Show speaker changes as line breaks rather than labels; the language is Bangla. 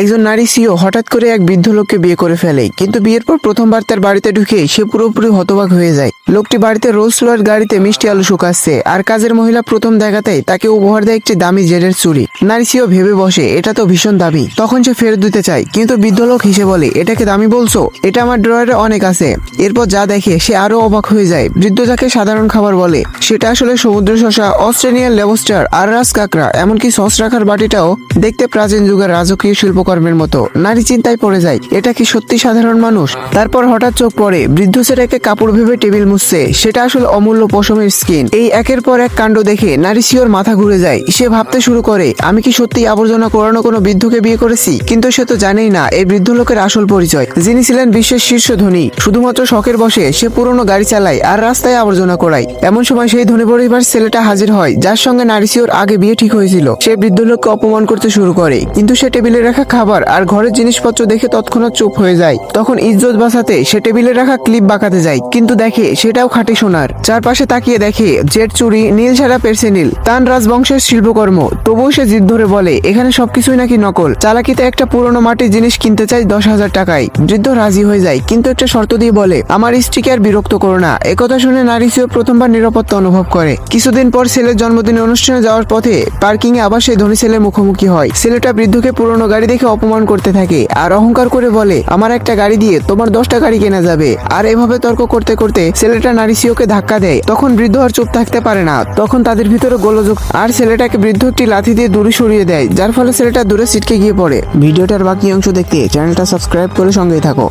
একজন নারী সিও হঠাৎ করে এক বৃদ্ধ লোককে বিয়ে করে ফেলে, কিন্তু বিয়ের পর প্রথমবার তার বাড়িতে ঢুকে সে পুরোপুরি হতবাক হয়ে যায়। লোকটি বাড়িতে রোলস রয়েস গাড়িতে মিষ্টি আলু শুকাচ্ছে, আর কাজের মহিলা প্রথম দেখাতেই তাকে উপহার দেয় একটি দামি জেডের চুড়ি। নারী সিও ভেবে বসে এটা তো ভীষণ দামি। তখন সে ফেরত দিতে চায়, কিন্তু বৃদ্ধ লোক হেসে বলে, এটাকে দামি বলছো? এটা আমার ড্রয়ারে অনেক আছে। এরপর যা দেখে সে আরো অবাক হয়ে যায়। বৃদ্ধ যাকে সাধারণ খাবার বলে সেটা আসলে সমুদ্র শসা, অস্ট্রেলিয়ান লেবস্টার আর রাস কাঁকড়া, এমনকি সস রাখার বাটিটাও দেখতে প্রাচীন যুগের রাজকীয় শিল্পকর্মের মতো। নারী চিন্তায় পড়ে যায়, এটা কি সত্যি সাধারণ মানুষ? তারপর হঠাৎ চোখ পড়ে বৃদ্ধ সেটাকে কাপড় ভেবে টেবিল মুছছে, সেটা আসলে অমূল্য পশমের স্কিন। এই একের পর এক কাণ্ড দেখে নারী সিওর মাথা ঘুরে যায়। সে ভাবতে শুরু করে, আমি কি সত্যি আবর্জনা কোরানো কোনো বৃদ্ধকে বিয়ে করেছি? কিন্তু সে তো জানেই না এই বৃদ্ধ লোকের আসল পরিচয়, যিনি ছিলেন বিশ্বের শীর্ষ ধনী। শুধুমাত্র শখের বসে সে পুরনো গাড়ি চালায় আর রাস্তায় আবর্জনা কোড়ায়। এমন সময় সেই ধনী পরিবার ছেলেটা হাজির হয়, যার সঙ্গে নারী সিওর আগে বিয়ে ঠিক হয়েছিল। সে বৃদ্ধ লোককে অপমান করতে শুরু করে, কিন্তু সে টেবিলে রাখা খাবার আর ঘরের জিনিসপত্র দেখে তৎক্ষণাৎ চুপ হয়ে যায়। তখন ইজ্জত বাঁচাতে সে টেবিলে রাখা ক্লিপ বাঁকাতে যায়, কিন্তু দেখে সেটাও খাঁটি সোনার। চারপাশে তাকিয়ে দেখে জেট চুরি, নীল ছাড়া পেরসেনিল, তান রাজবংশের শিল্পকর্ম। তবুও সে জিদ ধরে বলে এখানে সবকিছুই নাকি নকল। চালাকিতে একটা পুরনো মাটির জিনিস কিনতে চাই 10,000 টাকায়। বৃদ্ধ রাজি হয়ে যায়, কিন্তু একটা শর্ত দিয়ে বলে, আমার স্ত্রীকে আর বিরক্ত করো না। একথা শুনে নারী সিও প্রথমবার নিরাপত্তা অনুভব করে। কিছুদিন পর ছেলের জন্মদিনের অনুষ্ঠানে যাওয়ার পথে পার্কিং এ আবার সেই ধনী ছেলের মুখোমুখি হয়। ছেলেটা বৃদ্ধকে পুরনো গাড়ি দেখে অপমান করতে থাকে আর অহংকার করে বলে, আমার একটা গাড়ি দিয়ে তোমার 10টা গাড়ি কেনা যাবে। আর এভাবে তর্ক করতে করতে ছেলেটা নারী সিওকে ধাক্কা দেয়। তখন বৃদ্ধ আর চুপ থাকতে পারে না। তখন তাদের ভিতরে গোলযোগ, আর ছেলেটাকে বৃদ্ধ একটি লাথি দিয়ে দূরে সরিয়ে দেয়, যার ফলে ছেলেটা দূরে ছিটকে গিয়ে পড়ে। ভিডিওটার বাকি অংশ দেখতে চ্যানেলটা সাবস্ক্রাইব করে সঙ্গেই থাকো।